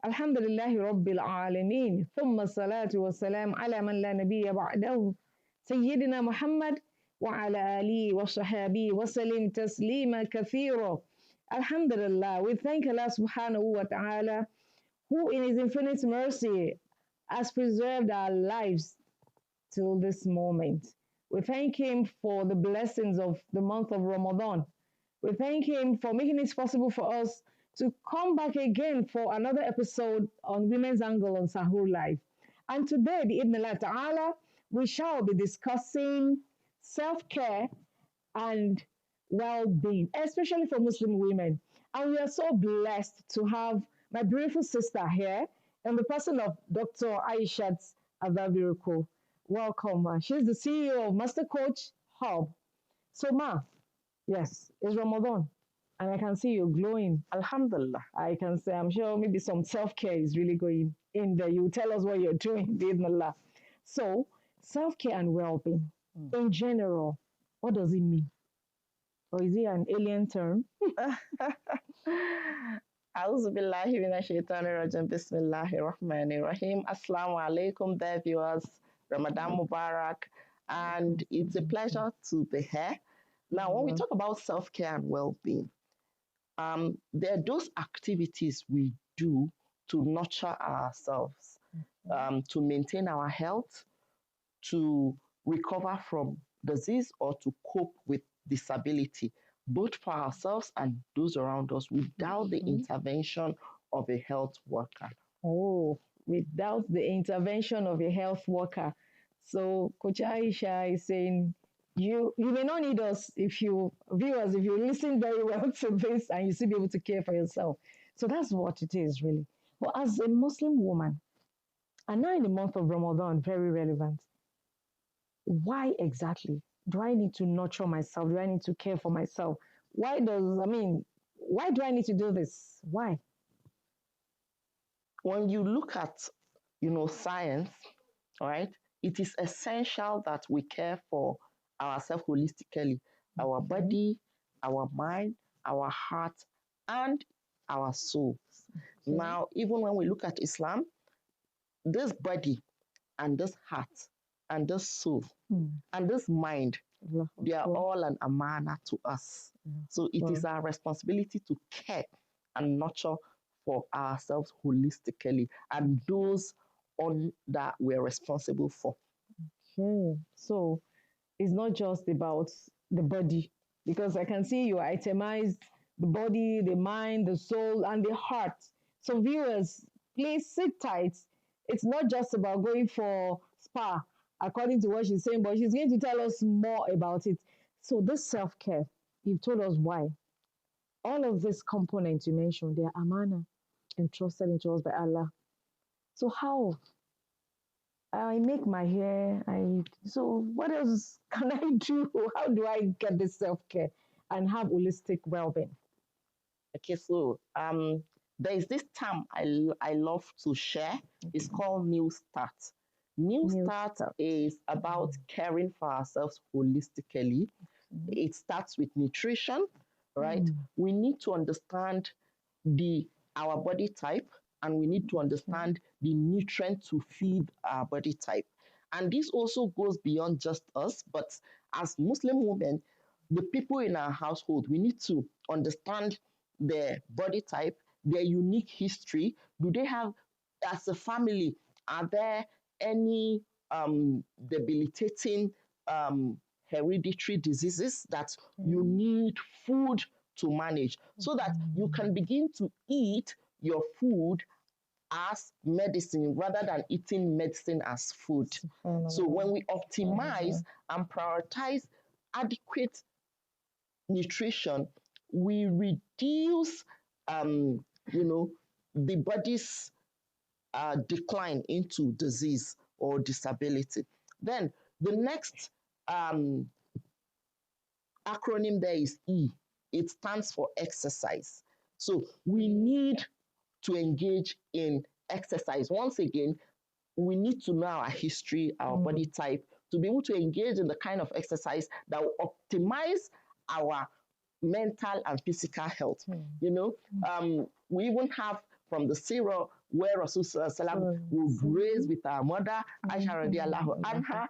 Alhamdulillahi Rabbil Alameen. Thumma salatu wa salam ala man la nabiyya ba'dahu. Sayyidina Muhammad wa ala alihi wa sahabi wa salim taslima kathira. Alhamdulillah, we thank Allah subhanahu wa ta'ala who in his infinite mercy has preserved our lives till this moment. We thank him for the blessings of the month of Ramadan. We thank him for making it possible for us to come back again for another episode on Women's Angle on Sahur Live. And today, bi'idhnillah ta'ala, we shall be discussing self-care and well-being, especially for Muslim women. And we are so blessed to have my beautiful sister here in the person of Dr. Aishat Adabiriko. Welcome, ma. She's the CEO of Master Coach Hub. So, ma, yes, it's Ramadan, and I can see you glowing. Alhamdulillah. I can say, I'm sure maybe some self care is really going in there. You tell us what you're doing, Bismillah. So, self care and well being Mm. in general, what does it mean? Or is it an alien term? A'udhu billahi minash shaitanir rajim. Bismillahir rahmanir rahim. Assalamu alaikum, dear viewers. Ramadan Mubarak. And it's a pleasure to be here. Now, when we talk about self-care and well-being, there are those activities we do to nurture ourselves, to maintain our health, to recover from disease, or to cope with disability, both for ourselves and those around us, without the intervention of a health worker. Oh, without the intervention of a health worker. So Coach Aisha is saying you may not need us if you viewers, if you listen very well to this and you still be able to care for yourself. So that's what it is really. But as a Muslim woman, and now in the month of Ramadan, very relevant. Why exactly do I need to nurture myself? Do I need to care for myself? Why do I need to do this? Why? When you look at, science, all right, it is essential that we care for ourselves holistically, our body, our mind, our heart, and our soul. Okay. Now, even when we look at Islam, this body and this heart and this soul and this mind, they are all an amana to us. So it is our responsibility to care and nurture for ourselves holistically and those on that we're responsible for. Okay. So it's not just about the body, because I can see you itemize the body, the mind, the soul, and the heart. So viewers, please sit tight. It's not just about going for spa, according to what she's saying, but she's going to tell us more about it. So this self-care, you've told us why. All of these components you mentioned, they are amana entrusted into us by Allah. So how? I make my hair. So what else can I do? How do I get this self-care and have holistic well-being? Okay, so there is this term I love to share. It's called New Start. New Start is about caring for ourselves holistically. It starts with nutrition, right? We need to understand our body type, and we need to understand the nutrient to feed our body type. And this also goes beyond just us, but as Muslim women, the people in our household, we need to understand their body type, their unique history. Do they have, as a family, are there any debilitating hereditary diseases that you need food to manage, so that you can begin to eat your food as medicine rather than eating medicine as food. So when we optimize and prioritize adequate nutrition, we reduce, the body's decline into disease or disability. Then the next acronym there is E. It stands for exercise. So we need to engage in exercise. Once again, we need to know our history, our body type, to be able to engage in the kind of exercise that will optimize our mental and physical health. We even have from the Sirah, where Rasul would raise with our mother, Aisha radiallahu anha.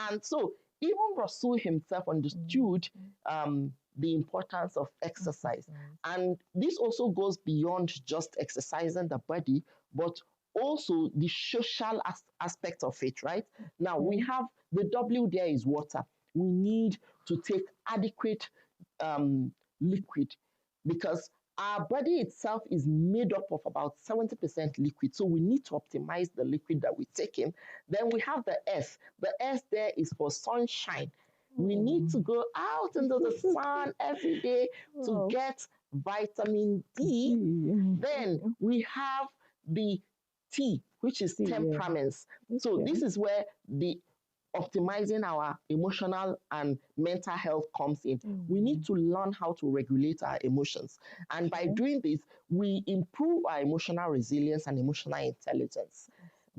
And so even Rasul himself understood the importance of exercise. And this also goes beyond just exercising the body, but also the social aspect of it, right? Now we have the W there is water. We need to take adequate liquid because our body itself is made up of about 70% liquid. So we need to optimize the liquid that we take in. Then we have the S. The S there is for sunshine. We need to go out into the sun every day to get vitamin D. Then we have the T, which is temperaments. So this is where the optimizing our emotional and mental health comes in. We need to learn how to regulate our emotions. And by doing this, we improve our emotional resilience and emotional intelligence.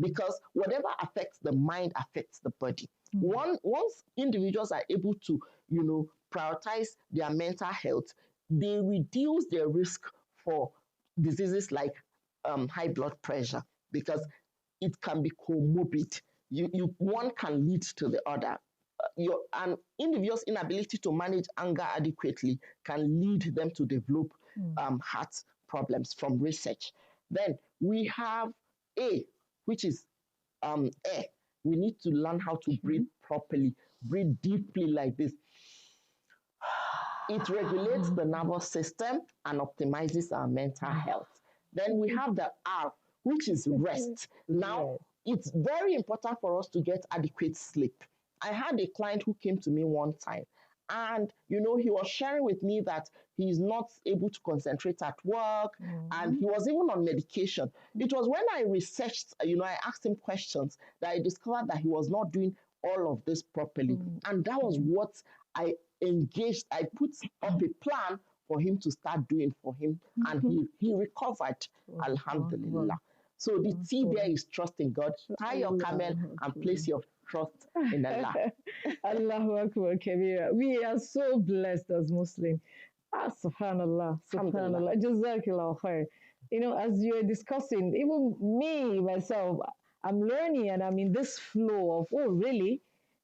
Because whatever affects the mind affects the body. Once individuals are able to, prioritize their mental health, they reduce their risk for diseases like high blood pressure because it can be comorbid. One can lead to the other. An individual's inability to manage anger adequately can lead them to develop heart problems from research. Then we have A, which is air. We need to learn how to breathe properly, breathe deeply like this. It regulates the nervous system and optimizes our mental health. Then we have the R, which is rest. Now, it's very important for us to get adequate sleep. I had a client who came to me one time and, he was sharing with me that he's not able to concentrate at work and he was even on medication. It was when I researched, I asked him questions that I discovered that he was not doing all of this properly. And that was what I put up a plan for him to start doing for him and he recovered, alhamdulillah. So the T there is trust in God. Tie your camel and place your trust in Allah. Allahu Akbar Kabira. We are so blessed as Muslims. Subhanallah, subhanallah. Jazakallah khair. As you are discussing, even me, myself, I'm learning and I'm in this flow of, oh, really?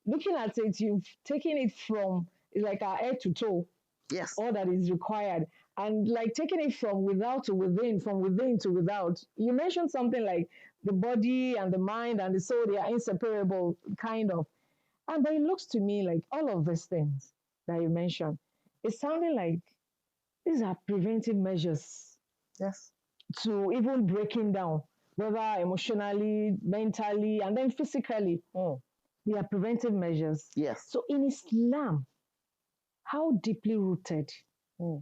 Looking at it, you've taken it from, it's like our head to toe. Yes. All that is required. And like taking it from without to within, from within to without. You mentioned something like the body and the mind and the soul, they are inseparable, kind of. But it looks to me like all of these things that you mentioned, it's sounding like these are preventive measures. Yes. To even breaking down, whether emotionally, mentally, and then physically. They are preventive measures. Yes. So in Islam, how deeply rooted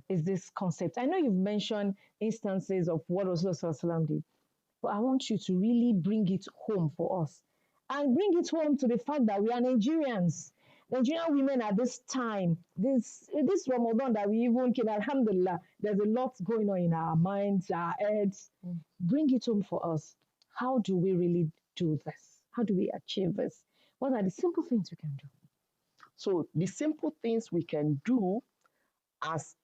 is this concept? I know you've mentioned instances of what Rasulullah did, but I want you to really bring it home for us and bring it home to the fact that we are Nigerians. Nigerian women at this time, this Ramadan that we even can, alhamdulillah, there's a lot going on in our minds, our heads. Bring it home for us. How do we really do this? How do we achieve this? What are the simple things we can do? So the simple things we can do as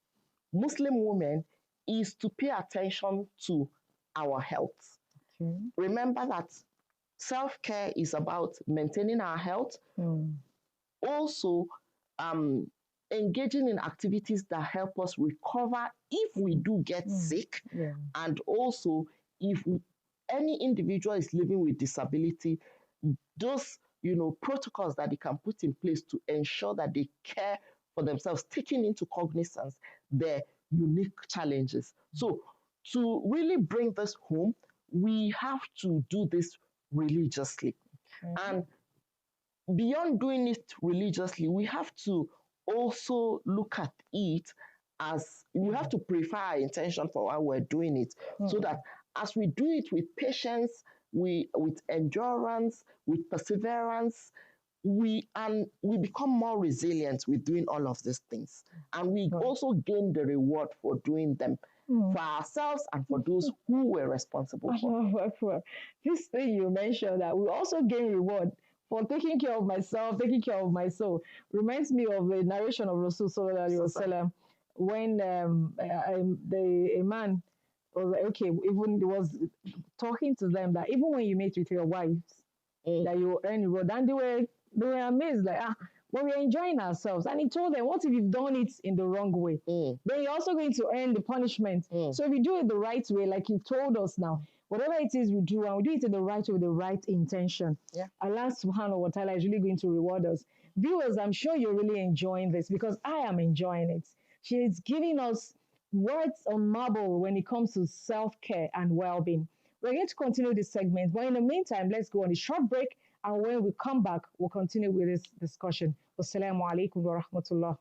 Muslim women is to pay attention to our health. Okay. Remember that self-care is about maintaining our health. Also, engaging in activities that help us recover if we do get sick. And also, if any individual is living with disability, those protocols that they can put in place to ensure that they care for themselves, taking into cognizance their unique challenges. So to really bring this home, we have to do this religiously. And beyond doing it religiously, we have to also look at it as we have to prepare our intention for why we're doing it, so that as we do it with patience, with endurance, with perseverance, we become more resilient with doing all of these things. And we also gain the reward for doing them for ourselves and for those who were responsible for. This thing you mentioned, that we also gain reward for taking care of myself, taking care of my soul, reminds me of the narration of Rasul Sallallahu Alaihi Wasallam when a man was like, okay, even it was talking to them that even when you meet with your wives, that you earn reward, and they were amazed, like, but we're enjoying ourselves. And he told them, what if you've done it in the wrong way? Then you're also going to earn the punishment. So if you do it the right way, like you've told us now, whatever it is we do, and we do it in the right way with the right intention, Allah subhanahu wa ta'ala is really going to reward us. Viewers, I'm sure you're really enjoying this because I am enjoying it. She is giving us words on marble when it comes to self-care and well-being. We're going to continue this segment, but in the meantime, let's go on a short break. And when we come back, we'll continue with this discussion. Wassalamu alaikum wa rahmatullah.